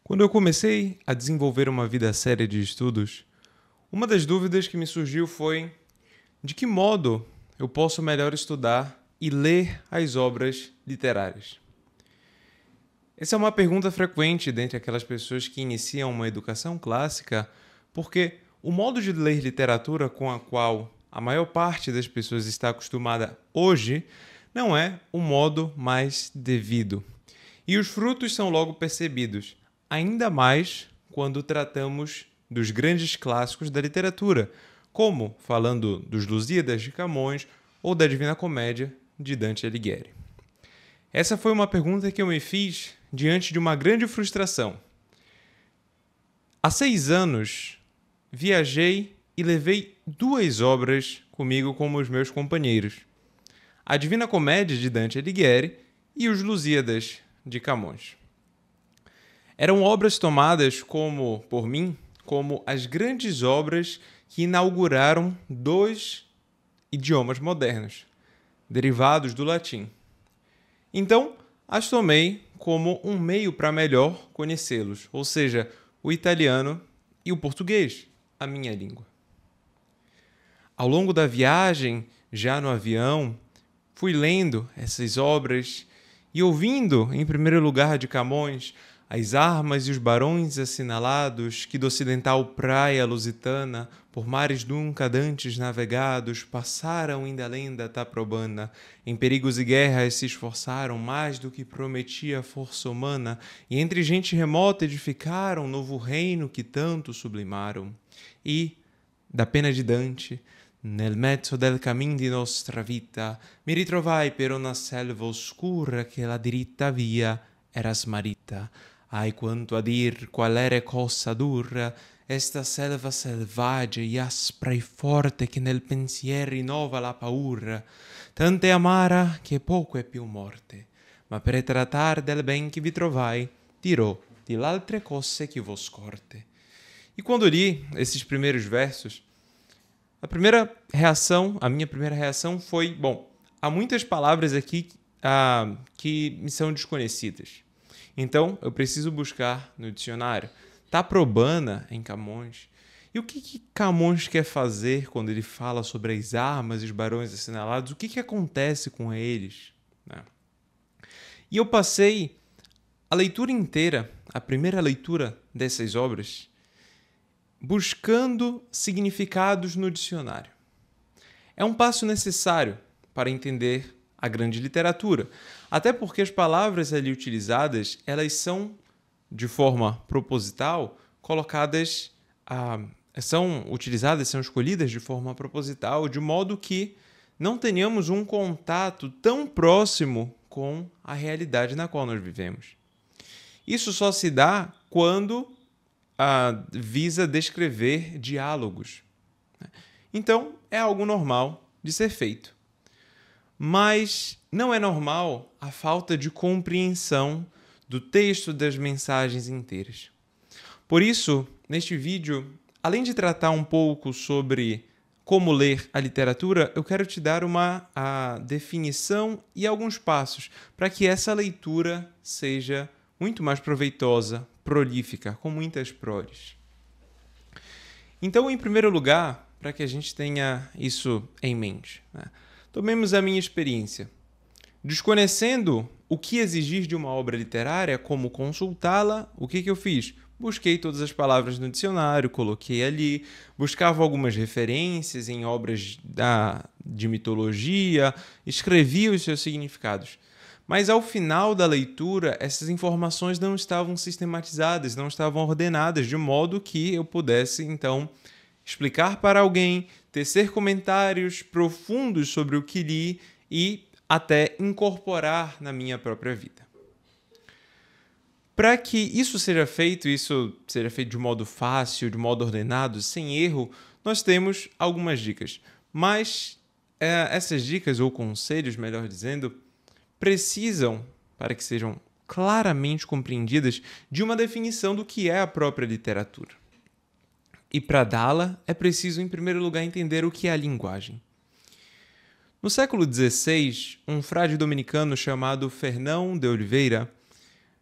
Quando eu comecei a desenvolver uma vida séria de estudos, uma das dúvidas que me surgiu foi de que modo eu posso melhor estudar e ler as obras literárias. Essa é uma pergunta frequente dentre aquelas pessoas que iniciam uma educação clássica, porque o modo de ler literatura com a qual a maior parte das pessoas está acostumada hoje não é o modo mais devido. E os frutos são logo percebidos, ainda mais quando tratamos dos grandes clássicos da literatura, como falando dos Lusíadas de Camões ou da Divina Comédia de Dante Alighieri. Essa foi uma pergunta que eu me fiz diante de uma grande frustração. Há 6 anos, viajei e levei 2 obras comigo como os meus companheiros. A Divina Comédia de Dante Alighieri e os Lusíadas de Camões. Eram obras tomadas por mim como as grandes obras que inauguraram 2 idiomas modernos, derivados do latim. Então, as tomei como um meio para melhor conhecê-los, ou seja, o italiano e o português, a minha língua. Ao longo da viagem, já no avião, fui lendo essas obras e ouvindo, em primeiro lugar de Camões, as armas e os barões assinalados que do ocidental praia lusitana, por mares nunca dantes navegados, passaram inda lenda taprobana, em perigos e guerras se esforçaram mais do que prometia a força humana, e entre gente remota edificaram novo reino que tanto sublimaram. E, da pena de Dante, nel mezzo del camin di nostra vita, mi ritrovai per una selva oscura che la diritta via era smarrita. Ai quanto a dir qual era cosa dura, esta selva selvaggia e aspra e forte che nel pensier rinnova la paura, tanto è amara che poco è più morte, ma per tratar del ben che vi trovai, dirò di l'altre cose che vos scorte. E quando li esses primeiros versos, a minha primeira reação foi, há muitas palavras aqui que me são desconhecidas. Então, eu preciso buscar no dicionário. Taprobana em Camões. E o que Camões quer fazer quando ele fala sobre as armas e os barões assinalados? O que acontece com eles? Né? E eu passei a leitura inteira, a primeira leitura dessas obras, buscando significados no dicionário. É um passo necessário para entender a grande literatura, até porque as palavras ali utilizadas, elas são, de forma proposital, são escolhidas de forma proposital, de modo que não tenhamos um contato tão próximo com a realidade na qual nós vivemos. Isso só se dá quando visa descrever diálogos. Então, é algo normal de ser feito. Mas não é normal a falta de compreensão do texto das mensagens inteiras. Por isso, neste vídeo, além de tratar um pouco sobre como ler a literatura, eu quero te dar a definição e alguns passos para que essa leitura seja muito mais proveitosa, prolífica, com muitas proles. Então, em primeiro lugar, para que a gente tenha isso em mente, tomemos a minha experiência. Desconhecendo o que exigir de uma obra literária, como consultá-la, o que eu fiz? Busquei todas as palavras no dicionário, coloquei ali, buscava algumas referências em obras de mitologia, escrevia os seus significados. Mas ao final da leitura, essas informações não estavam sistematizadas, não estavam ordenadas, de modo que eu pudesse, então, explicar para alguém, tecer comentários profundos sobre o que li e até incorporar na minha própria vida. Para que isso seja feito de modo fácil, de modo ordenado, sem erro, nós temos algumas dicas. Mas essas dicas, ou conselhos, melhor dizendo, precisam, para que sejam claramente compreendidas, de uma definição do que é a própria literatura. E para dá-la, é preciso, em primeiro lugar, entender o que é a linguagem. No século XVI, um frade dominicano chamado Fernão de Oliveira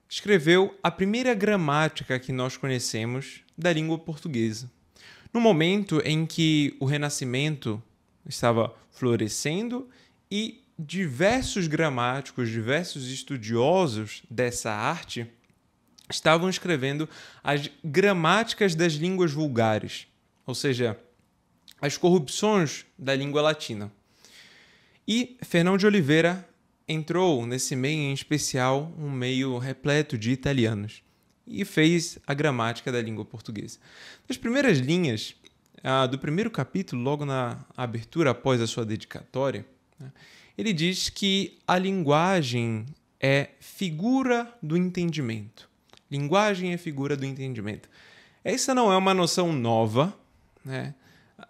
escreveu a primeira gramática que nós conhecemos da língua portuguesa. No momento em que o Renascimento estava florescendo e diversos gramáticos, diversos estudiosos dessa arte estavam escrevendo as gramáticas das línguas vulgares, ou seja, as corrupções da língua latina. E Fernão de Oliveira entrou nesse meio, em especial um meio repleto de italianos, e fez a gramática da língua portuguesa. Nas primeiras linhas do primeiro capítulo, logo na abertura após a sua dedicatória, ele diz que a linguagem é figura do entendimento. Linguagem é figura do entendimento. Essa não é uma noção nova, né?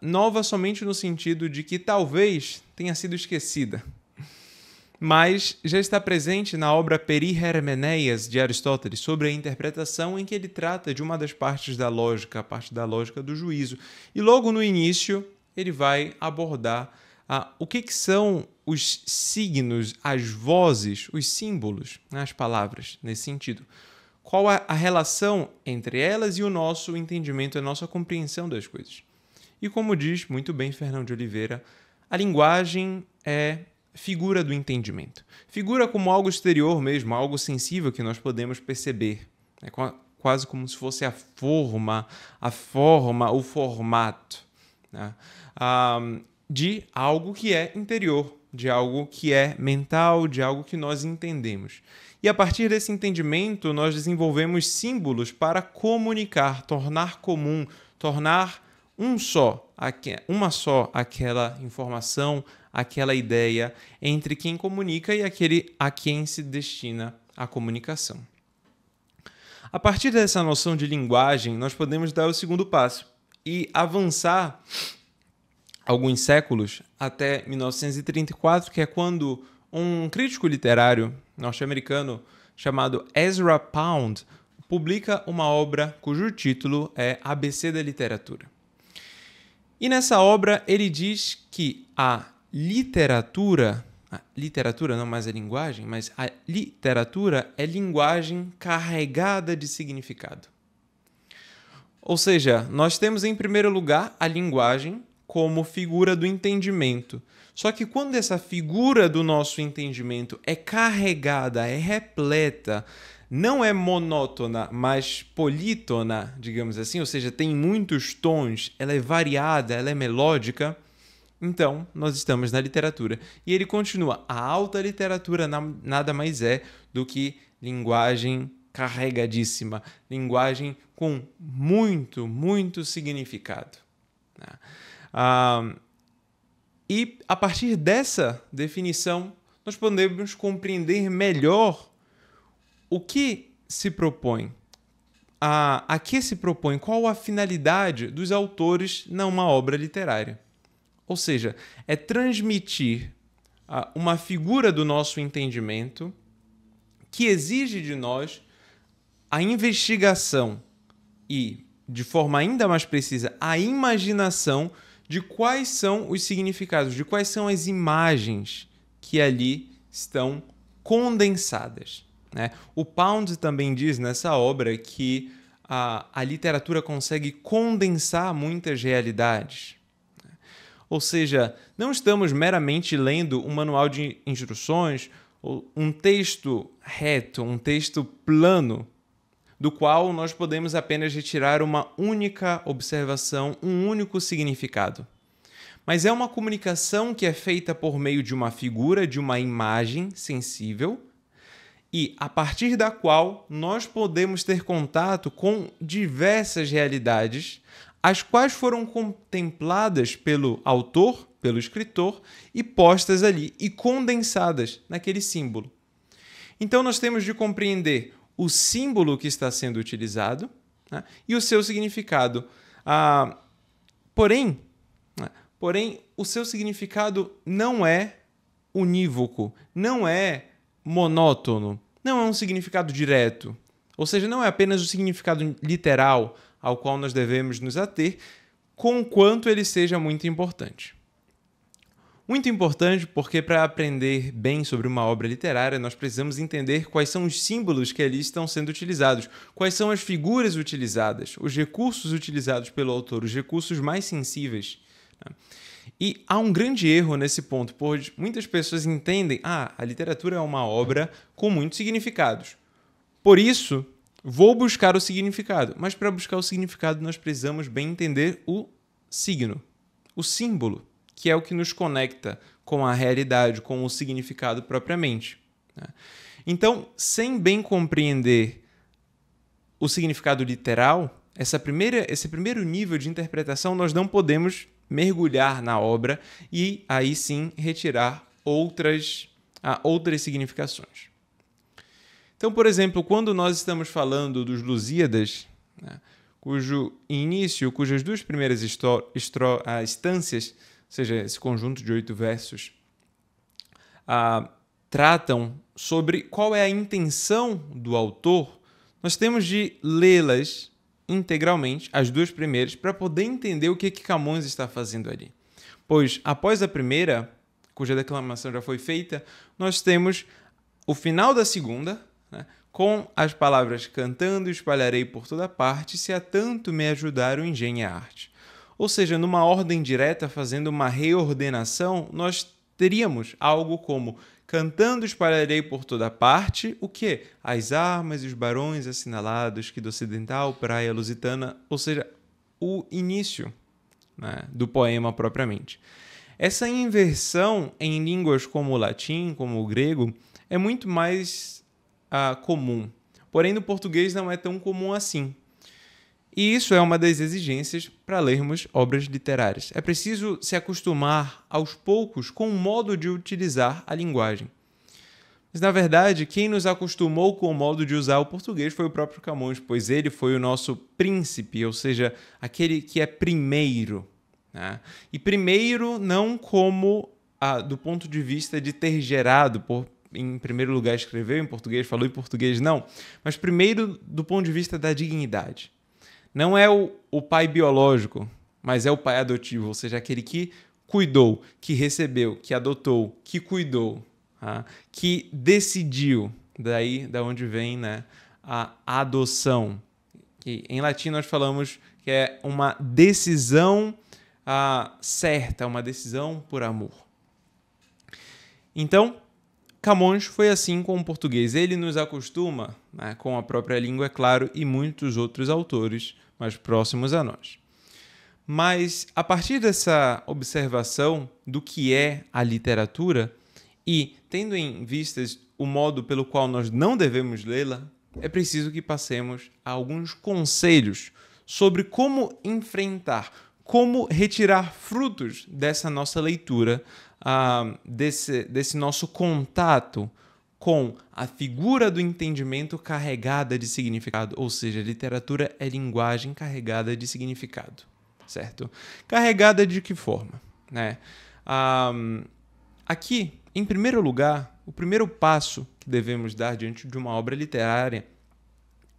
Nova somente no sentido de que talvez tenha sido esquecida, mas já está presente na obra Perihermeneias de Aristóteles sobre a interpretação, em que ele trata de uma das partes da lógica, a parte da lógica do juízo. E logo no início ele vai abordar o que são os signos, as vozes, os símbolos, as palavras, nesse sentido. Qual a relação entre elas e o nosso entendimento, a nossa compreensão das coisas. E como diz muito bem Fernão de Oliveira, a linguagem é figura do entendimento. Figura como algo exterior mesmo, algo sensível que nós podemos perceber. É quase como se fosse a forma, o formato, né? De algo que é interior, de algo que é mental, de algo que nós entendemos. E a partir desse entendimento, nós desenvolvemos símbolos para comunicar, tornar comum, tornar uma só aquela informação, aquela ideia entre quem comunica e aquele a quem se destina a comunicação. A partir dessa noção de linguagem, nós podemos dar o segundo passo e avançar alguns séculos até 1934, que é quando um crítico literário norte-americano chamado Ezra Pound publica uma obra cujo título é ABC da Literatura. E nessa obra ele diz que a literatura não mais a linguagem, mas a literatura é linguagem carregada de significado. Ou seja, nós temos em primeiro lugar a linguagem como figura do entendimento. Só que quando essa figura do nosso entendimento é carregada, é repleta, não é monótona, mas polítona, digamos assim, ou seja, tem muitos tons, ela é variada, ela é melódica, então nós estamos na literatura. E ele continua, a alta literatura nada mais é do que linguagem carregadíssima, linguagem com muito, muito significado. E a partir dessa definição, nós podemos compreender melhor o que se propõe, a que se propõe, qual a finalidade dos autores numa obra literária. Ou seja, é transmitir uma figura do nosso entendimento que exige de nós a investigação e, de forma ainda mais precisa, a imaginação de quais são os significados, de quais são as imagens que ali estão condensadas, né? O Pound também diz nessa obra que a literatura consegue condensar muitas realidades. Ou seja, não estamos meramente lendo um manual de instruções, ou um texto reto, um texto plano, do qual nós podemos apenas retirar uma única observação, um único significado. Mas é uma comunicação que é feita por meio de uma figura, de uma imagem sensível, e a partir da qual nós podemos ter contato com diversas realidades, as quais foram contempladas pelo autor, pelo escritor, e postas ali, e condensadas naquele símbolo. Então nós temos de compreender o símbolo que está sendo utilizado, né, e o seu significado. Porém, o seu significado não é unívoco, não é monótono, não é um significado direto. Ou seja, não é apenas o significado literal ao qual nós devemos nos ater, conquanto ele seja muito importante. Muito importante porque para aprender bem sobre uma obra literária, nós precisamos entender quais são os símbolos que ali estão sendo utilizados, quais são as figuras utilizadas, os recursos utilizados pelo autor, os recursos mais sensíveis, né? E há um grande erro nesse ponto, pois muitas pessoas entendem a literatura é uma obra com muitos significados. Por isso, vou buscar o significado. Mas para buscar o significado, nós precisamos bem entender o signo, o símbolo, que é o que nos conecta com a realidade, com o significado propriamente, né? Então, sem bem compreender o significado literal, esse primeiro nível de interpretação, nós não podemos mergulhar na obra e aí sim retirar outras significações. Então, por exemplo, quando nós estamos falando dos Lusíadas, né, cujas duas primeiras instâncias, ou seja, esse conjunto de 8 versos, tratam sobre qual é a intenção do autor, nós temos de lê-las integralmente, as duas primeiras, para poder entender o que Camões está fazendo ali. Pois, após a primeira, cuja declamação já foi feita, nós temos o final da segunda, né, com as palavras cantando espalharei por toda parte, se a tanto me ajudar o engenho e a arte. Ou seja, numa ordem direta, fazendo uma reordenação, nós teríamos algo como cantando espalharei por toda parte, o quê? As armas e os barões assinalados que do ocidental praia lusitana, ou seja, o início, né, do poema propriamente. Essa inversão em línguas como o latim, como o grego, é muito mais comum. Porém, no português não é tão comum assim. E isso é uma das exigências para lermos obras literárias. É preciso se acostumar aos poucos com o modo de utilizar a linguagem. Mas, na verdade, quem nos acostumou com o modo de usar o português foi o próprio Camões, pois ele foi o nosso príncipe, ou seja, aquele que é primeiro, né? E primeiro não como do ponto de vista de ter gerado, em primeiro lugar escreveu em português, falou em português, não. Mas primeiro do ponto de vista da dignidade. Não é o pai biológico, mas é o pai adotivo, ou seja, aquele que cuidou, que recebeu, que adotou, que cuidou, que decidiu. Daí da onde vem, né, a adoção. Que em latim nós falamos que é uma decisão certa, uma decisão por amor. Então, Camões foi assim com o português. Ele nos acostuma, né, com a própria língua, é claro, e muitos outros autores mais próximos a nós. Mas, a partir dessa observação do que é a literatura e tendo em vista o modo pelo qual nós não devemos lê-la, é preciso que passemos a alguns conselhos sobre como enfrentar, como retirar frutos dessa nossa leitura, desse nosso contato com a figura do entendimento carregada de significado, ou seja, literatura é linguagem carregada de significado, certo? Carregada de que forma, né? Aqui, em primeiro lugar, o primeiro passo que devemos dar diante de uma obra literária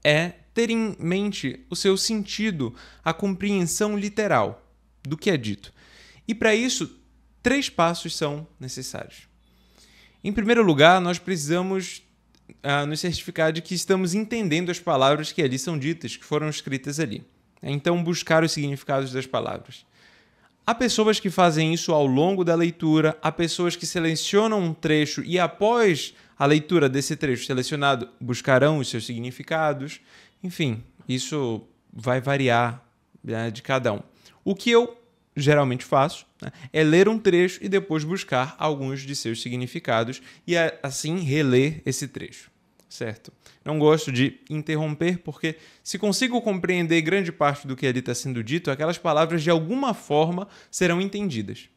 é ter em mente o seu sentido, a compreensão literal do que é dito. E para isso, 3 passos são necessários. Em primeiro lugar, nós precisamos nos certificar de que estamos entendendo as palavras que ali são ditas, que foram escritas ali. Então, buscar os significados das palavras. Há pessoas que fazem isso ao longo da leitura, há pessoas que selecionam um trecho e, após a leitura desse trecho selecionado, buscarão os seus significados. Enfim, isso vai variar, né, de cada um. O que eu geralmente faço, né, é ler um trecho e depois buscar alguns de seus significados e assim reler esse trecho, certo? Não gosto de interromper porque se consigo compreender grande parte do que ali está sendo dito, aquelas palavras de alguma forma serão entendidas.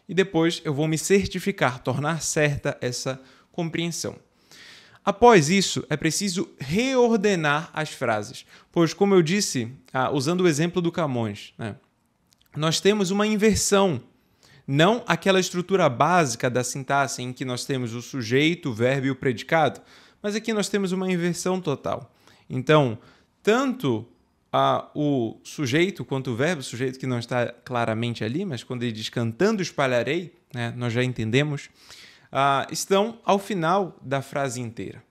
E depois eu vou me certificar, tornar certa essa compreensão. Após isso, é preciso reordenar as frases, pois, como eu disse, usando o exemplo do Camões, né, nós temos uma inversão, não aquela estrutura básica da sintaxe em que nós temos o sujeito, o verbo e o predicado, mas aqui nós temos uma inversão total. Então, tanto o sujeito quanto o verbo, o sujeito que não está claramente ali, mas quando ele diz cantando espalharei, né, nós já entendemos, estão ao final da frase inteira.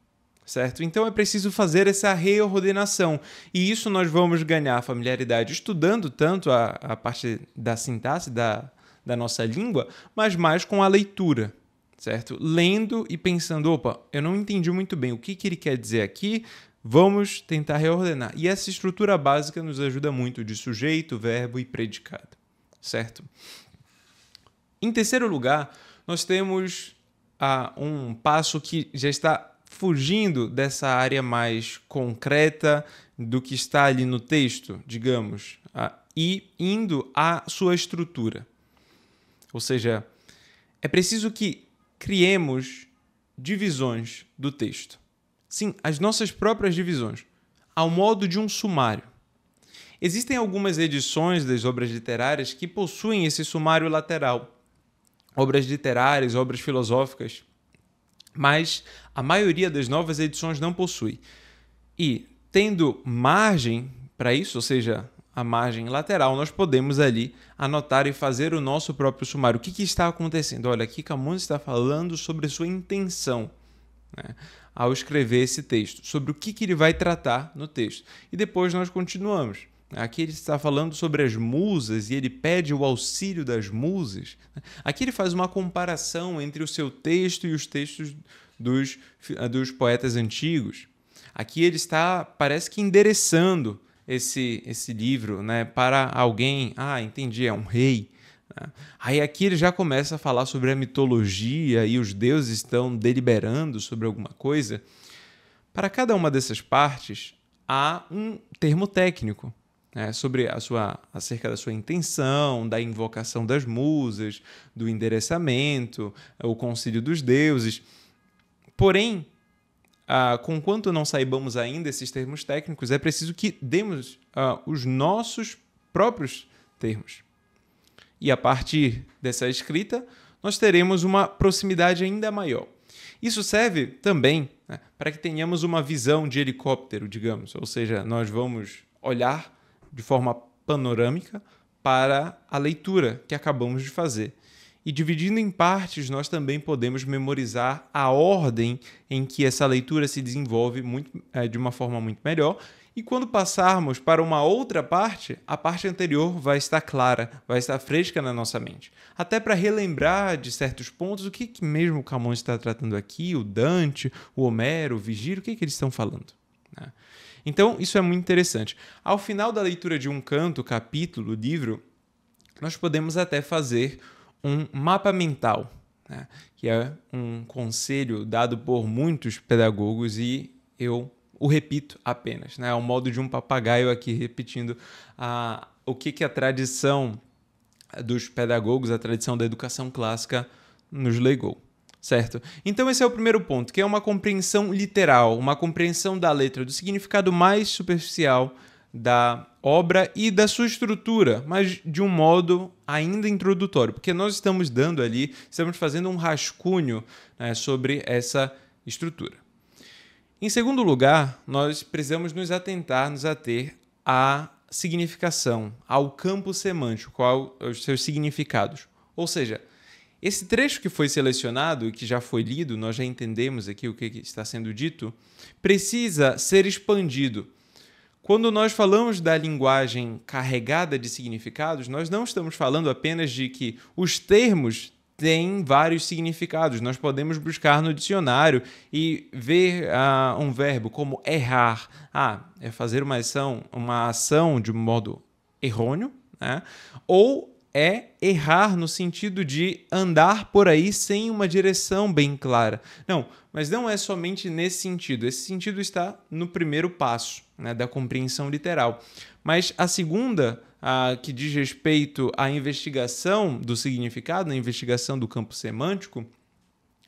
Certo? Então é preciso fazer essa reordenação. E isso nós vamos ganhar familiaridade estudando tanto a parte da sintaxe da nossa língua, mas mais com a leitura. Certo? Lendo e pensando, opa, eu não entendi muito bem o que ele quer dizer aqui, vamos tentar reordenar. E essa estrutura básica nos ajuda muito de sujeito, verbo e predicado. Certo? Em terceiro lugar, nós temos um passo que já está fugindo dessa área mais concreta do que está ali no texto, digamos, e indo à sua estrutura. Ou seja, é preciso que criemos divisões do texto. Sim, as nossas próprias divisões, ao modo de um sumário. Existem algumas edições das obras literárias que possuem esse sumário lateral. Obras literárias, obras filosóficas, mas a maioria das novas edições não possui. E, tendo margem para isso, ou seja, a margem lateral, nós podemos ali anotar e fazer o nosso próprio sumário. O que está acontecendo? Olha, aqui Camões está falando sobre a sua intenção, né, ao escrever esse texto, sobre o que ele vai tratar no texto. E depois nós continuamos. Aqui ele está falando sobre as musas e ele pede o auxílio das musas. Aqui ele faz uma comparação entre o seu texto e os textos dos poetas antigos. Aqui ele está, parece que endereçando esse livro, né, para alguém. Entendi, é um rei. Aí aqui ele já começa a falar sobre a mitologia e os deuses estão deliberando sobre alguma coisa. Para cada uma dessas partes há um termo técnico. Sobre acerca da sua intenção, da invocação das musas, do endereçamento, o concílio dos deuses. Porém, conquanto não saibamos ainda esses termos técnicos, é preciso que demos os nossos próprios termos. E a partir dessa escrita, nós teremos uma proximidade ainda maior. Isso serve também, né, para que tenhamos uma visão de helicóptero, digamos, ou seja, nós vamos olhar de forma panorâmica para a leitura que acabamos de fazer. E dividindo em partes, nós também podemos memorizar a ordem em que essa leitura se desenvolve de uma forma muito melhor. E quando passarmos para uma outra parte, a parte anterior vai estar clara, vai estar fresca na nossa mente. Até para relembrar de certos pontos o que mesmo o Camões está tratando aqui, o Dante, o Homero, o Virgílio, o que eles estão falando, né? Então, isso é muito interessante. Ao final da leitura de um canto, capítulo, livro, nós podemos até fazer um mapa mental, né, que é um conselho dado por muitos pedagogos e eu o repito apenas, né, ao modo de um papagaio aqui repetindo o que a tradição dos pedagogos, a tradição da educação clássica nos legou. Certo? Então esse é o primeiro ponto, que é uma compreensão literal, uma compreensão da letra, do significado mais superficial da obra e da sua estrutura, mas de um modo ainda introdutório, porque nós estamos estamos fazendo um rascunho, né, sobre essa estrutura. Em segundo lugar, nós precisamos nos ater à significação, ao campo semântico, aos seus significados. Ou seja, esse trecho que foi selecionado e que já foi lido, nós já entendemos aqui o que está sendo dito, precisa ser expandido. Quando nós falamos da linguagem carregada de significados, nós não estamos falando apenas de que os termos têm vários significados. Nós podemos buscar no dicionário e ver um verbo como errar. É fazer uma ação de um modo errôneo, né? Ou é errar no sentido de andar por aí sem uma direção bem clara. Não, mas não é somente nesse sentido. Esse sentido está no primeiro passo, né, da compreensão literal. Mas a segunda, que diz respeito à investigação do significado, à investigação do campo semântico,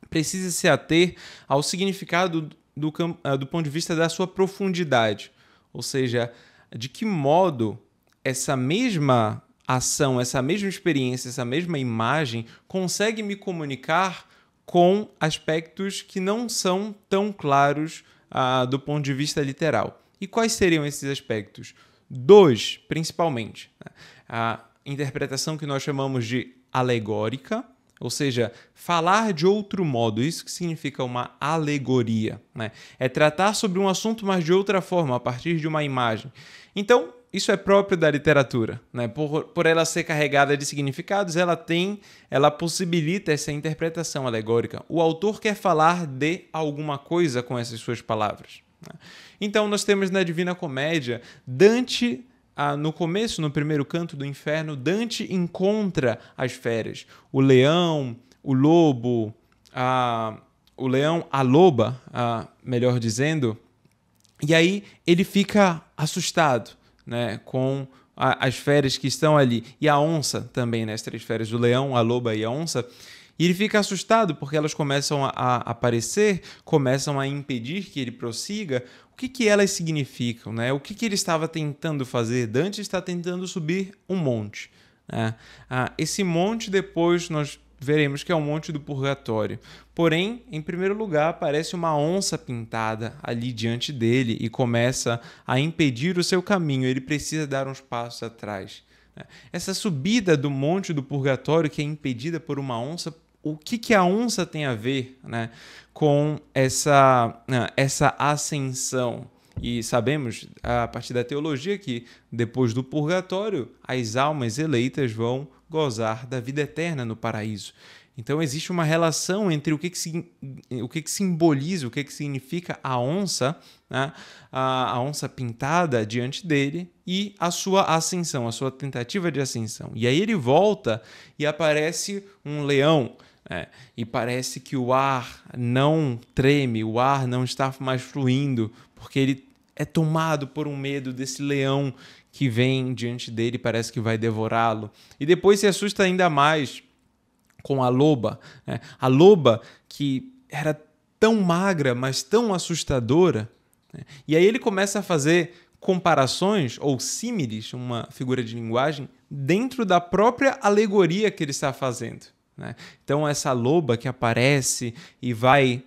precisa se ater ao significado do ponto de vista da sua profundidade. Ou seja, de que modo essa mesma ação, essa mesma experiência, essa mesma imagem consegue me comunicar com aspectos que não são tão claros do ponto de vista literal. E quais seriam esses aspectos? Dois, principalmente, né? A interpretação que nós chamamos de alegórica, ou seja, falar de outro modo, isso que significa uma alegoria, né? É tratar sobre um assunto, mas de outra forma, a partir de uma imagem. Então, isso é próprio da literatura, né? Por ela ser carregada de significados, ela possibilita essa interpretação alegórica. O autor quer falar de alguma coisa com essas suas palavras, né? Então, nós temos na Divina Comédia, Dante, no começo, no primeiro canto do Inferno, Dante encontra as feras. O leão, o lobo, a loba, melhor dizendo, e aí ele fica assustado, né, com as feras que estão ali. E a onça também, né, as três feras, o leão, a loba e a onça. E ele fica assustado porque elas começam a aparecer, começam a impedir que ele prossiga. O que elas significam, né? O que ele estava tentando fazer? Dante está tentando subir um monte, né? Esse monte depois nós veremos que é o monte do purgatório. Porém, em primeiro lugar, aparece uma onça pintada ali diante dele e começa a impedir o seu caminho. Ele precisa dar uns passos atrás. Essa subida do monte do purgatório que é impedida por uma onça, o que a onça tem a ver, né, com essa ascensão? E sabemos, a partir da teologia, que depois do purgatório, as almas eleitas vão gozar da vida eterna no paraíso. Então existe uma relação entre o que simboliza, o que significa a onça, né? A onça pintada diante dele e a sua ascensão, a sua tentativa de ascensão. E aí ele volta e aparece um leão, né? E parece que o ar não treme, o ar não está mais fluindo, porque ele é tomado por um medo desse leão que vem diante dele, parece que vai devorá-lo. E depois se assusta ainda mais com a loba, né? A loba que era tão magra, mas tão assustadora, né? E aí ele começa a fazer comparações ou símiles, uma figura de linguagem, dentro da própria alegoria que ele está fazendo, né? Então essa loba que aparece e vai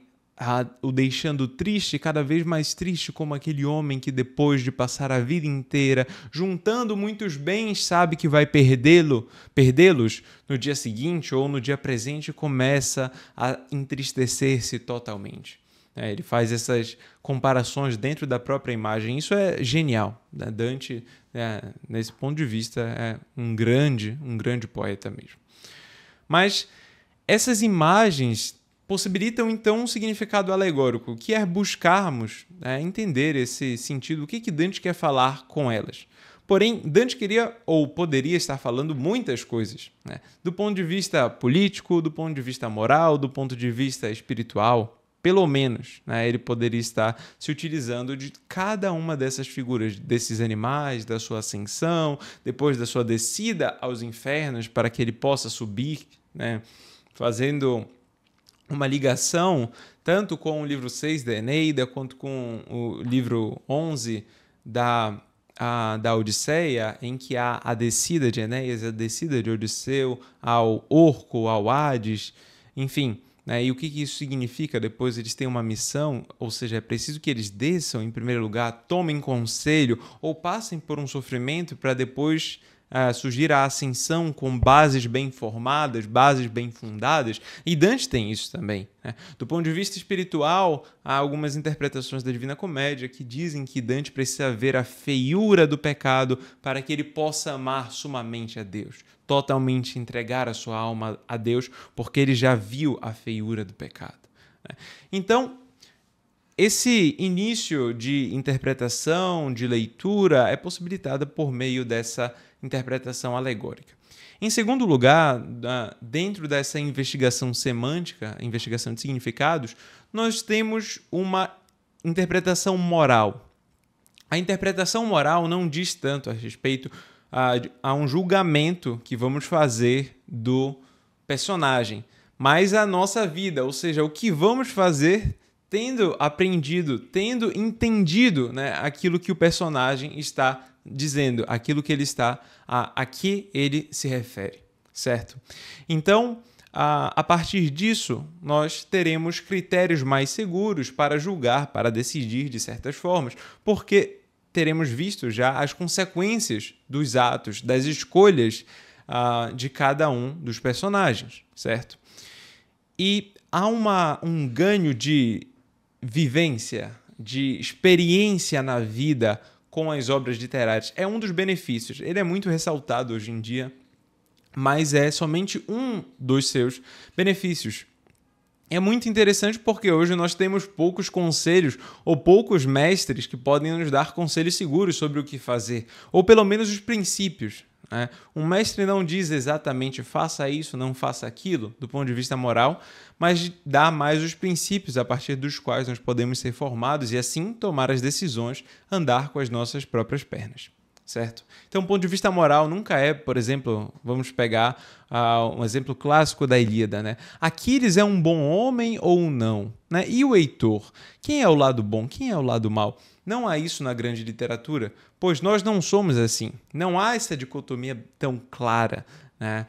o deixando triste, cada vez mais triste, como aquele homem que depois de passar a vida inteira juntando muitos bens, sabe que vai perdê-los no dia seguinte ou no dia presente, começa a entristecer-se totalmente. Ele faz essas comparações dentro da própria imagem. Isso é genial, né? Dante, nesse ponto de vista, é um grande poeta mesmo. Mas essas imagens possibilitam, então, um significado alegórico, que é buscarmos, né, entender esse sentido, o que Dante quer falar com elas. Porém, Dante queria ou poderia estar falando muitas coisas, né? Do ponto de vista político, do ponto de vista moral, do ponto de vista espiritual, pelo menos, né, ele poderia estar se utilizando de cada uma dessas figuras, desses animais, da sua ascensão, depois da sua descida aos infernos, para que ele possa subir, né, fazendo uma ligação tanto com o livro 6 da Eneida, quanto com o livro 11 da Odisseia, em que há a descida de Enéas, a descida de Odisseu ao Orco, ao Hades, enfim, né? E o que isso significa? Depois eles têm uma missão, ou seja, é preciso que eles desçam em primeiro lugar, tomem conselho ou passem por um sofrimento para depois surgir a ascensão com bases bem formadas, bases bem fundadas, e Dante tem isso também, né? Do ponto de vista espiritual, há algumas interpretações da Divina Comédia que dizem que Dante precisa ver a feiura do pecado para que ele possa amar sumamente a Deus, totalmente entregar a sua alma a Deus, porque ele já viu a feiura do pecado, né? Então, esse início de interpretação, de leitura, é possibilitado por meio dessa interpretação alegórica. Em segundo lugar, dentro dessa investigação semântica, investigação de significados, nós temos uma interpretação moral. A interpretação moral não diz tanto a respeito a um julgamento que vamos fazer do personagem, mas a nossa vida, ou seja, o que vamos fazer tendo aprendido, tendo entendido, né, aquilo que o personagem está dizendo, aquilo que ele está, a que ele se refere, certo? Então, a partir disso, nós teremos critérios mais seguros para julgar, para decidir de certas formas, porque teremos visto já as consequências dos atos, das escolhas de cada um dos personagens, certo? E há um ganho de vivência, de experiência na vida com as obras literárias. É um dos benefícios. Ele é muito ressaltado hoje em dia, mas é somente um dos seus benefícios. É muito interessante porque hoje nós temos poucos conselhos ou poucos mestres que podem nos dar conselhos seguros sobre o que fazer, ou pelo menos os princípios. Um mestre não diz exatamente faça isso, não faça aquilo, do ponto de vista moral, mas dá mais os princípios a partir dos quais nós podemos ser formados e assim tomar as decisões, andar com as nossas próprias pernas. Certo? Então, do ponto de vista moral, nunca é, por exemplo, vamos pegar um exemplo clássico da Ilíada, né? Aquiles é um bom homem ou não? Né? E o Heitor? Quem é o lado bom? Quem é o lado mau? Não há isso na grande literatura, pois nós não somos assim. Não há essa dicotomia tão clara, né?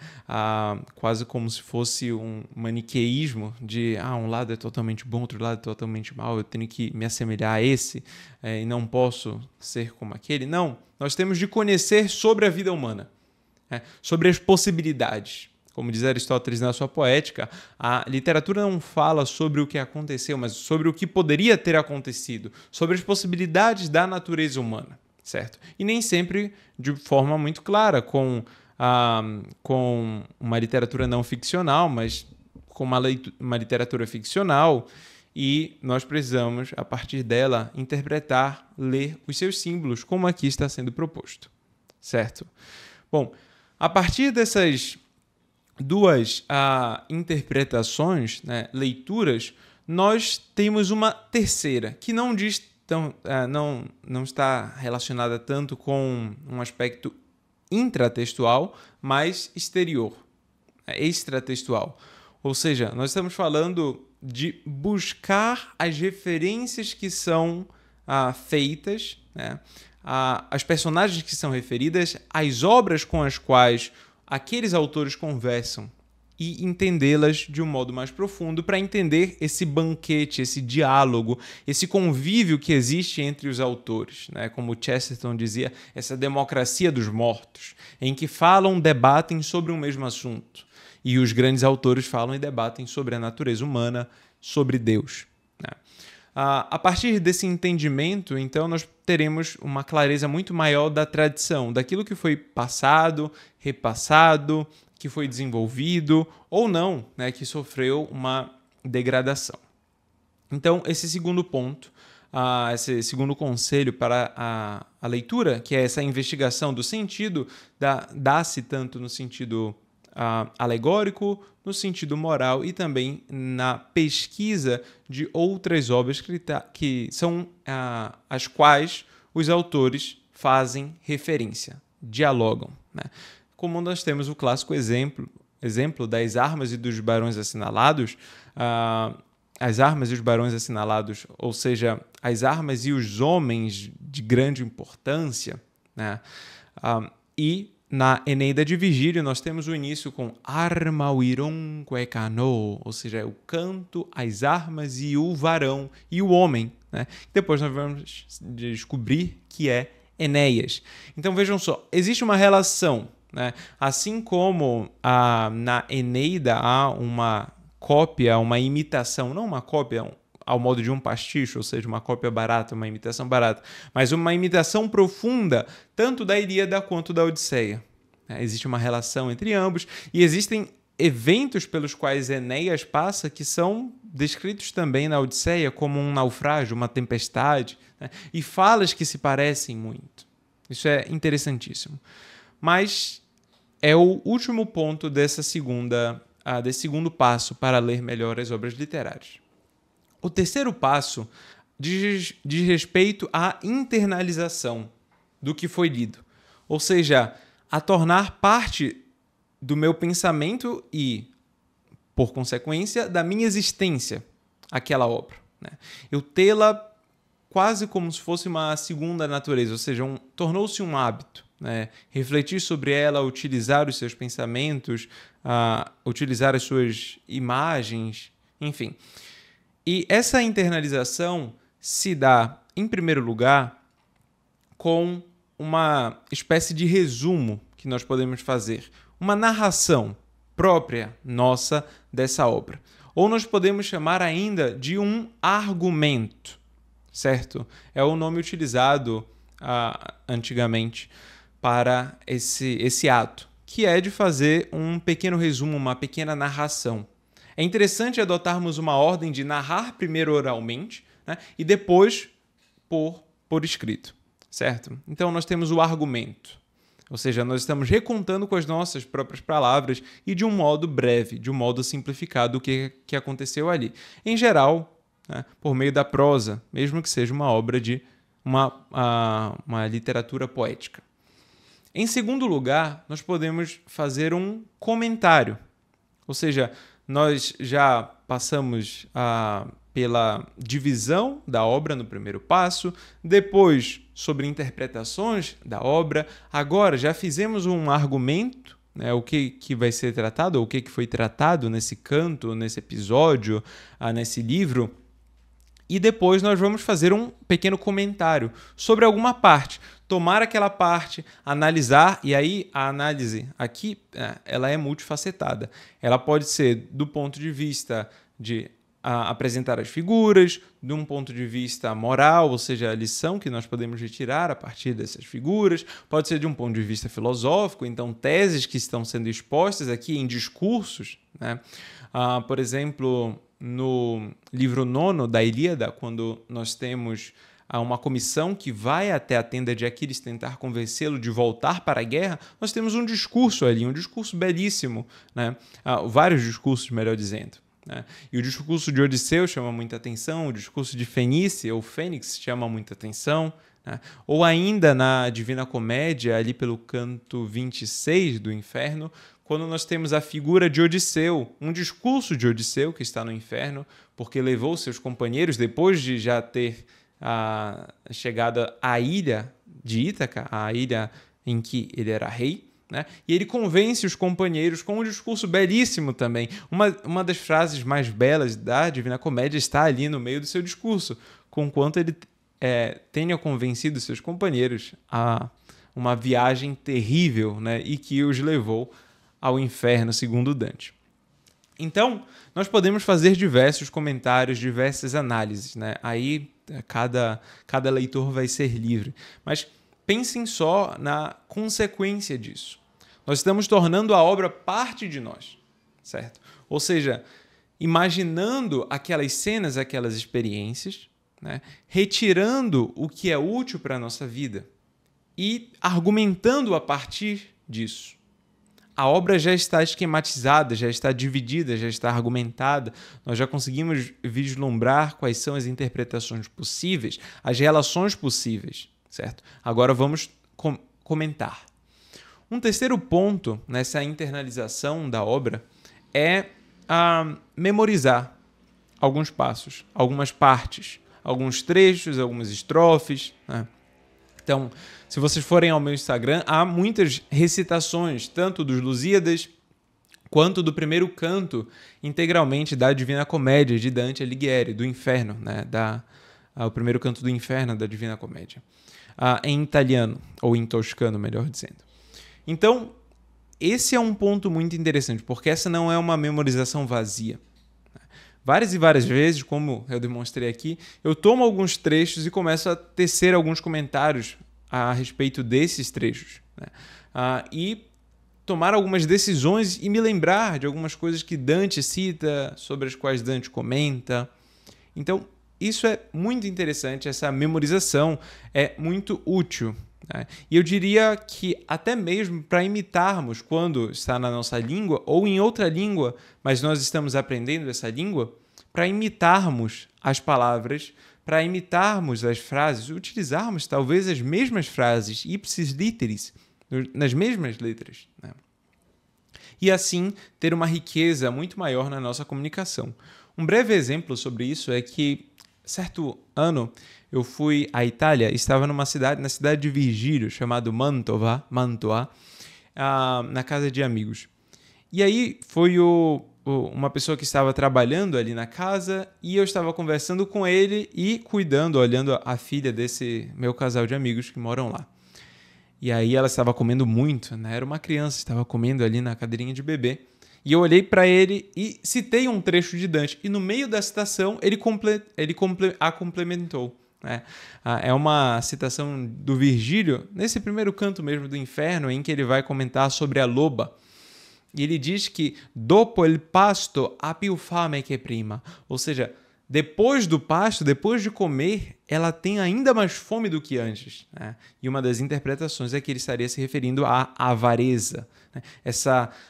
Quase como se fosse um maniqueísmo de um lado é totalmente bom, outro lado é totalmente mau, eu tenho que me assemelhar a esse e não posso ser como aquele. Não, nós temos de conhecer sobre a vida humana, sobre as possibilidades. Como diz Aristóteles na sua Poética, a literatura não fala sobre o que aconteceu, mas sobre o que poderia ter acontecido, sobre as possibilidades da natureza humana, certo? E nem sempre de forma muito clara, com uma literatura não ficcional, mas com uma literatura ficcional, e nós precisamos, a partir dela, interpretar, ler os seus símbolos, como aqui está sendo proposto, certo? Bom, a partir dessas duas interpretações, né, leituras, nós temos uma terceira, que não diz não está relacionada tanto com um aspecto intratextual, mas exterior, extratextual. Ou seja, nós estamos falando de buscar as referências que são feitas, né, as personagens que são referidas, as obras com as quais aqueles autores conversam e entendê-las de um modo mais profundo para entender esse banquete, esse diálogo, esse convívio que existe entre os autores, né? Como Chesterton dizia, essa democracia dos mortos, em que falam, debatem sobre um mesmo assunto. E os grandes autores falam e debatem sobre a natureza humana, sobre Deus, né? A partir desse entendimento, então, nós teremos uma clareza muito maior da tradição, daquilo que foi passado, repassado, que foi desenvolvido ou não, né, que sofreu uma degradação. Então, esse segundo ponto, esse segundo conselho para a leitura, que é essa investigação do sentido, dá-se tanto no sentido alegórico, no sentido moral e também na pesquisa de outras obras que são as quais os autores fazem referência, dialogam, né? Como nós temos o clássico exemplo das armas e dos barões assinalados, as armas e os barões assinalados, ou seja, as armas e os homens de grande importância, né? E na Eneida de Virgílio, nós temos o início com arma uiron quecano, ou seja, o canto, as armas e o varão e o homem, né? Depois nós vamos descobrir que é Enéas. Então vejam só, existe uma relação, né? Assim como na Eneida há uma cópia, uma imitação, não uma cópia ao modo de um pastiche, ou seja, uma cópia barata, uma imitação barata, mas uma imitação profunda, tanto da Ilíada quanto da Odisseia. Existe uma relação entre ambos e existem eventos pelos quais Enéas passa que são descritos também na Odisseia como um naufrágio, uma tempestade, né? E falas que se parecem muito. Isso é interessantíssimo. Mas é o último ponto desse segundo passo para ler melhor as obras literárias. O terceiro passo diz respeito à internalização do que foi lido, ou seja, a tornar parte do meu pensamento e, por consequência, da minha existência aquela obra, né? Eu tê-la quase como se fosse uma segunda natureza, ou seja, tornou-se um hábito, né? Refletir sobre ela, utilizar os seus pensamentos, utilizar as suas imagens, enfim. E essa internalização se dá, em primeiro lugar, com uma espécie de resumo que nós podemos fazer, uma narração própria nossa dessa obra. Ou nós podemos chamar ainda de um argumento, certo? É o nome utilizado antigamente para esse ato, que é de fazer um pequeno resumo, uma pequena narração. É interessante adotarmos uma ordem de narrar primeiro oralmente, né, e depois por escrito, certo? Então nós temos o argumento, ou seja, nós estamos recontando com as nossas próprias palavras e de um modo breve, de um modo simplificado o que aconteceu ali. Em geral, né, por meio da prosa, mesmo que seja uma obra de uma literatura poética. Em segundo lugar, nós podemos fazer um comentário, ou seja, nós já passamos pela divisão da obra no primeiro passo, depois sobre interpretações da obra, agora já fizemos um argumento, né, o que vai ser tratado, ou o que foi tratado nesse canto, nesse episódio, nesse livro, e depois nós vamos fazer um pequeno comentário sobre alguma parte, tomar aquela parte, analisar, e aí a análise aqui ela é multifacetada. Ela pode ser do ponto de vista de apresentar as figuras, de um ponto de vista moral, ou seja, a lição que nós podemos retirar a partir dessas figuras, pode ser de um ponto de vista filosófico, então teses que estão sendo expostas aqui em discursos, né? Por exemplo, no livro 9 da Ilíada, quando nós temos uma comissão que vai até a tenda de Aquiles tentar convencê-lo de voltar para a guerra, nós temos um discurso ali, um discurso belíssimo, né? Vários discursos, melhor dizendo. Né? E o discurso de Odisseu chama muita atenção, o discurso de Fenícia, ou Fênix, chama muita atenção. Né? Ou ainda na Divina Comédia, ali pelo canto 26 do Inferno, quando nós temos a figura de Odisseu, um discurso de Odisseu que está no inferno, porque levou seus companheiros, depois de já ter chegado à ilha de Ítaca, a ilha em que ele era rei, né? E ele convence os companheiros com um discurso belíssimo também. Uma das frases mais belas da Divina Comédia está ali no meio do seu discurso, conquanto ele tenha convencido seus companheiros a uma viagem terrível, né? E que os levou ao inferno, segundo Dante. Então, nós podemos fazer diversos comentários, diversas análises, né? Aí cada leitor vai ser livre. Mas pensem só na consequência disso. Nós estamos tornando a obra parte de nós, certo? Ou seja, imaginando aquelas cenas, aquelas experiências, né? Retirando o que é útil para a nossa vida e argumentando a partir disso. A obra já está esquematizada, já está dividida, já está argumentada. Nós já conseguimos vislumbrar quais são as interpretações possíveis, as relações possíveis, certo? Agora vamos comentar. Um terceiro ponto nessa internalização da obra é memorizar alguns passos, algumas partes, alguns trechos, algumas estrofes, né? Então, se vocês forem ao meu Instagram, há muitas recitações, tanto dos Lusíadas quanto do primeiro canto integralmente da Divina Comédia de Dante Alighieri, do Inferno, né? O primeiro canto do Inferno da Divina Comédia, em italiano, ou em toscano, melhor dizendo. Então, esse é um ponto muito interessante, porque essa não é uma memorização vazia. Várias e várias vezes, como eu demonstrei aqui, eu tomo alguns trechos e começo a tecer alguns comentários a respeito desses trechos, né? E tomar algumas decisões e me lembrar de algumas coisas que Dante cita, sobre as quais Dante comenta. Então, isso é muito interessante, essa memorização é muito útil, né? E eu diria que até mesmo para imitarmos quando está na nossa língua ou em outra língua, mas nós estamos aprendendo essa língua, para imitarmos as palavras, para imitarmos as frases, utilizarmos talvez as mesmas frases, ipsis literis, nas mesmas letras, né? E assim ter uma riqueza muito maior na nossa comunicação. Um breve exemplo sobre isso é que, certo ano, eu fui à Itália, estava na cidade de Virgílio, chamado Mantua, na casa de amigos. E aí foi o uma pessoa que estava trabalhando ali na casa e eu estava conversando com ele e cuidando, olhando a filha desse meu casal de amigos que moram lá. E aí ela estava comendo muito, né? Era uma criança, estava comendo ali na cadeirinha de bebê. E eu olhei para ele e citei um trecho de Dante. E no meio da citação, ele a complementou. Né? É uma citação do Virgílio, nesse primeiro canto mesmo do Inferno, em que ele vai comentar sobre a loba. E ele diz que dopo il pasto ha più fame che prima. Ou seja, depois do pasto, depois de comer, ela tem ainda mais fome do que antes. Né? E uma das interpretações é que ele estaria se referindo à avareza. Né?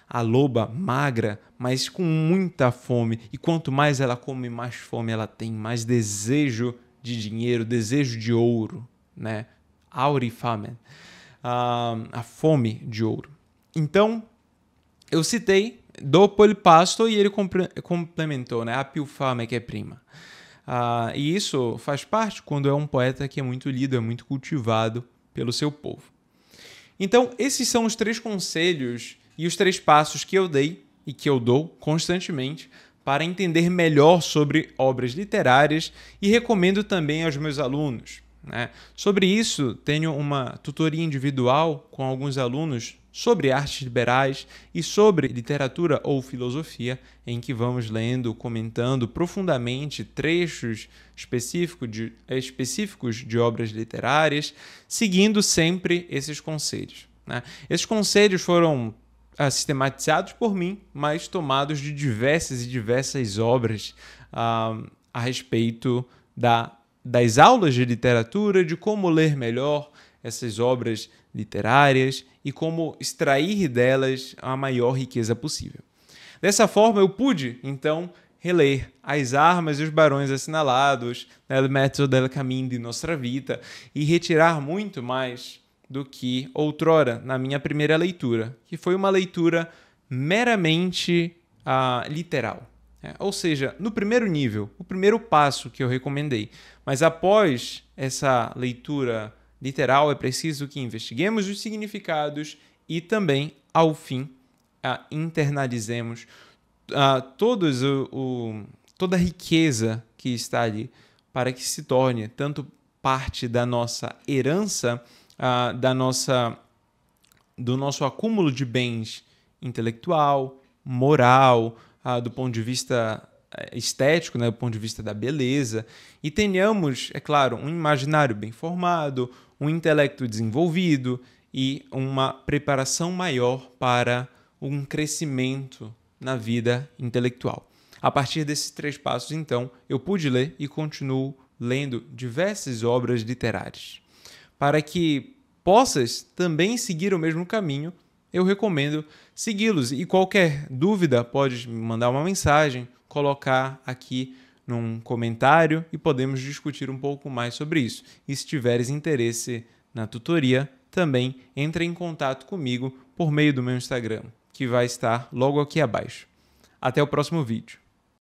A loba magra, mas com muita fome. E quanto mais ela come, mais fome ela tem, mais desejo de dinheiro, desejo de ouro. Né? Aurifame. A fome de ouro. Então, eu citei dopo il pasto e ele complementou, né? A più fame che prima. E isso faz parte quando é um poeta que é muito lido, é muito cultivado pelo seu povo. Então, esses são os 3 conselhos e os 3 passos que eu dei e que eu dou constantemente para entender melhor sobre obras literárias e recomendo também aos meus alunos. Né? Sobre isso, tenho uma tutoria individual com alguns alunos sobre artes liberais e sobre literatura ou filosofia, em que vamos lendo, comentando profundamente trechos específicos de obras literárias, seguindo sempre esses conselhos. Né? Esses conselhos foram sistematizados por mim, mas tomados de diversas obras a respeito das aulas de literatura, de como ler melhor essas obras literárias e como extrair delas a maior riqueza possível. Dessa forma, eu pude, então, reler As Armas e os Barões Assinalados, Il Mezzo del Cammin di Nostra Vita, e retirar muito mais do que outrora na minha primeira leitura, que foi uma leitura meramente literal. Ou seja, no primeiro nível, o primeiro passo que eu recomendei. Mas após essa leitura literal, é preciso que investiguemos os significados e também, ao fim, internalizemos toda a riqueza que está ali para que se torne tanto parte da nossa herança, do nosso acúmulo de bens intelectual, moral, do ponto de vista estético, né, do ponto de vista da beleza, e tenhamos, é claro, um imaginário bem formado, um intelecto desenvolvido e uma preparação maior para um crescimento na vida intelectual. A partir desses 3 passos, então, eu pude ler e continuo lendo diversas obras literárias. Para que possas também seguir o mesmo caminho, eu recomendo segui-los. E qualquer dúvida, pode me mandar uma mensagem, colocar aqui num comentário e podemos discutir um pouco mais sobre isso. E se tiveres interesse na tutoria, também entre em contato comigo por meio do meu Instagram, que vai estar logo aqui abaixo. Até o próximo vídeo.